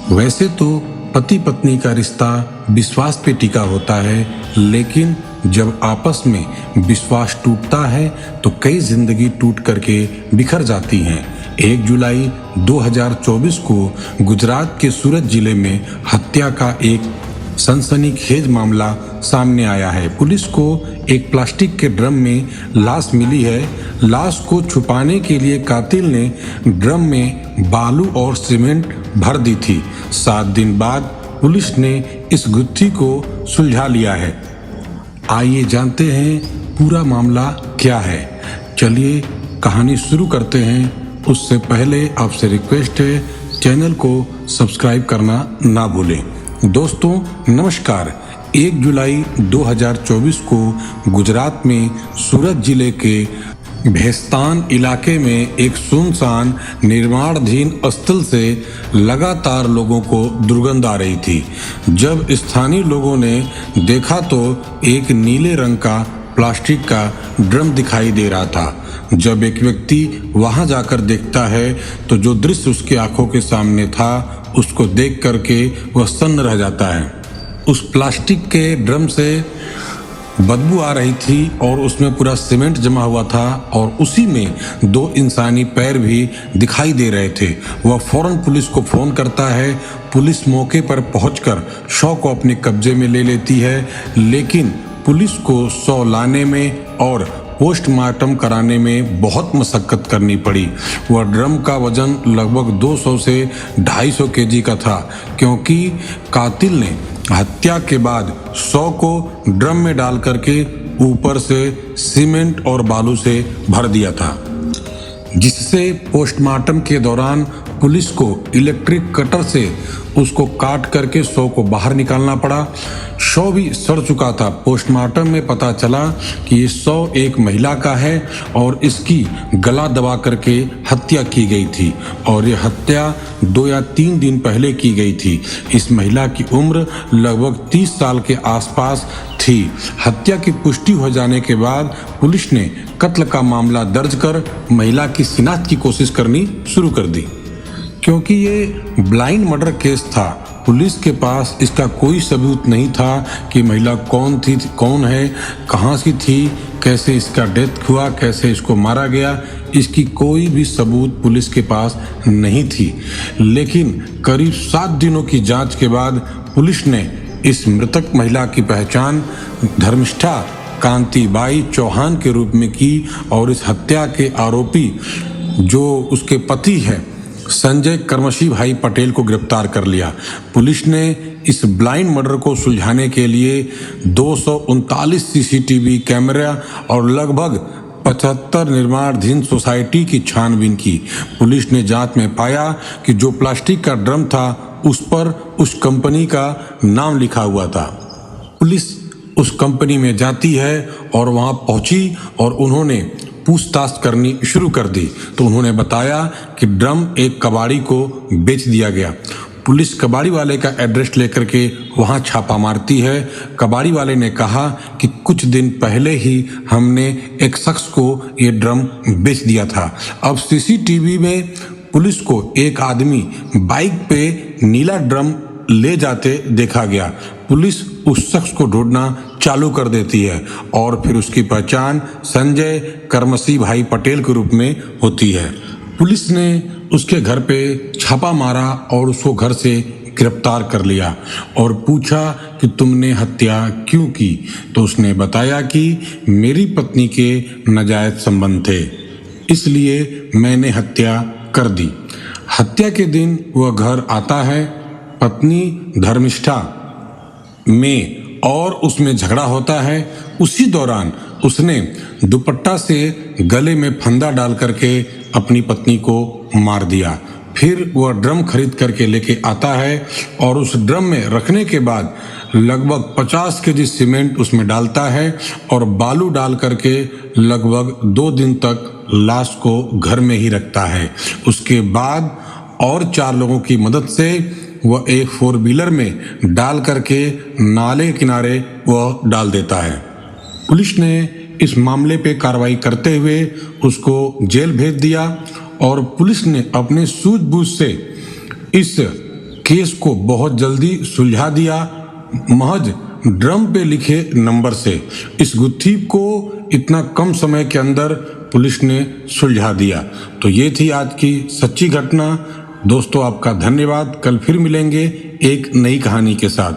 वैसे तो पति पत्नी का रिश्ता विश्वास पे टिका होता है, लेकिन जब आपस में विश्वास टूटता है तो कई जिंदगी टूट करके बिखर जाती हैं। 1 जुलाई 2024 को गुजरात के सूरत जिले में हत्या का एक सनसनीखेज मामला सामने आया है। पुलिस को एक प्लास्टिक के ड्रम में लाश मिली है। लाश को छुपाने के लिए कातिल ने ड्रम में बालू और सीमेंट भर दी थी। 7 दिन बाद पुलिस ने इस गुत्थी को सुलझा लिया है। आइए जानते हैं पूरा मामला क्या है। चलिए कहानी शुरू करते हैं। उससे पहले आपसे रिक्वेस्ट है, चैनल को सब्सक्राइब करना ना भूलें। दोस्तों नमस्कार। 1 जुलाई 2024 को गुजरात में सूरत जिले के भेस्तान इलाके में एक सुनसान निर्माणाधीन स्थल से लगातार लोगों को दुर्गंध आ रही थी। जब स्थानीय लोगों ने देखा तो एक नीले रंग का प्लास्टिक का ड्रम दिखाई दे रहा था। जब एक व्यक्ति वहां जाकर देखता है तो जो दृश्य उसकी आंखों के सामने था, उसको देख करके वह सन्न रह जाता है। उस प्लास्टिक के ड्रम से बदबू आ रही थी और उसमें पूरा सीमेंट जमा हुआ था और उसी में 2 इंसानी पैर भी दिखाई दे रहे थे। वह फौरन पुलिस को फोन करता है। पुलिस मौके पर पहुंचकर शव को अपने कब्जे में ले लेती है, लेकिन पुलिस को शव लाने में और पोस्टमार्टम कराने में बहुत मशक्कत करनी पड़ी। वह ड्रम का वजन लगभग 200 से 250 केजी का था, क्योंकि कातिल ने हत्या के बाद शव को ड्रम में डाल करके ऊपर से सीमेंट और बालू से भर दिया था, जिससे पोस्टमार्टम के दौरान पुलिस को इलेक्ट्रिक कटर से उसको काट करके शव को बाहर निकालना पड़ा। शव भी सड़ चुका था। पोस्टमार्टम में पता चला कि ये शव एक महिला का है और इसकी गला दबा करके हत्या की गई थी और ये हत्या 2 या 3 दिन पहले की गई थी। इस महिला की उम्र लगभग 30 साल के आसपास थी। हत्या की पुष्टि हो जाने के बाद पुलिस ने कत्ल का मामला दर्ज कर महिला की शिनाख्त की कोशिश करनी शुरू कर दी। क्योंकि ये ब्लाइंड मर्डर केस था, पुलिस के पास इसका कोई सबूत नहीं था कि महिला कौन थी, कौन है, कहाँ की थी, कैसे इसका डेथ हुआ, कैसे इसको मारा गया। इसकी कोई भी सबूत पुलिस के पास नहीं थी। लेकिन करीब 7 दिनों की जांच के बाद पुलिस ने इस मृतक महिला की पहचान धर्मिष्ठा कांतिबाई चौहान के रूप में की और इस हत्या के आरोपी जो उसके पति है संजय कर्मशी भाई पटेल को गिरफ्तार कर लिया। पुलिस ने इस ब्लाइंड मर्डर को सुलझाने के लिए 239 सीसीटीवी कैमरा और लगभग 75 निर्माणाधीन सोसाइटी की छानबीन की। पुलिस ने जांच में पाया कि जो प्लास्टिक का ड्रम था उस पर उस कंपनी का नाम लिखा हुआ था। पुलिस उस कंपनी में जाती है और वहां पहुंची और उन्होंने पूछताछ करनी शुरू कर दी तो उन्होंने बताया कि ड्रम एक कबाड़ी को बेच दिया गया। पुलिस कबाड़ी वाले का एड्रेस लेकर के वहां छापा मारती है। कबाड़ी वाले ने कहा कि कुछ दिन पहले ही हमने एक शख्स को ये ड्रम बेच दिया था। अब सीसीटीवी में पुलिस को एक आदमी बाइक पे नीला ड्रम ले जाते देखा गया। पुलिस उस शख्स को ढूंढना चालू कर देती है और फिर उसकी पहचान संजय कर्मशी भाई पटेल के रूप में होती है। पुलिस ने उसके घर पे छापा मारा और उसको घर से गिरफ्तार कर लिया और पूछा कि तुमने हत्या क्यों की, तो उसने बताया कि मेरी पत्नी के नाजायज संबंध थे, इसलिए मैंने हत्या कर दी। हत्या के दिन वह घर आता है, पत्नी धर्मिष्ठा में और उसमें झगड़ा होता है। उसी दौरान उसने दुपट्टा से गले में फंदा डाल करके अपनी पत्नी को मार दिया। फिर वह ड्रम खरीद करके लेके आता है और उस ड्रम में रखने के बाद लगभग 50 केजी सीमेंट उसमें डालता है और बालू डाल करके लगभग 2 दिन तक लाश को घर में ही रखता है। उसके बाद और 4 लोगों की मदद से वह एक 4 व्हीलर में डाल करके नाले किनारे वह डाल देता है। पुलिस ने इस मामले पे कार्रवाई करते हुए उसको जेल भेज दिया और पुलिस ने अपने सूझबूझ से इस केस को बहुत जल्दी सुलझा दिया, महज ड्रम पे लिखे नंबर से। इस गुत्थी को इतना कम समय के अंदर पुलिस ने सुलझा दिया। तो ये थी आज की सच्ची घटना। दोस्तों, आपका धन्यवाद। कल फिर मिलेंगे एक नई कहानी के साथ।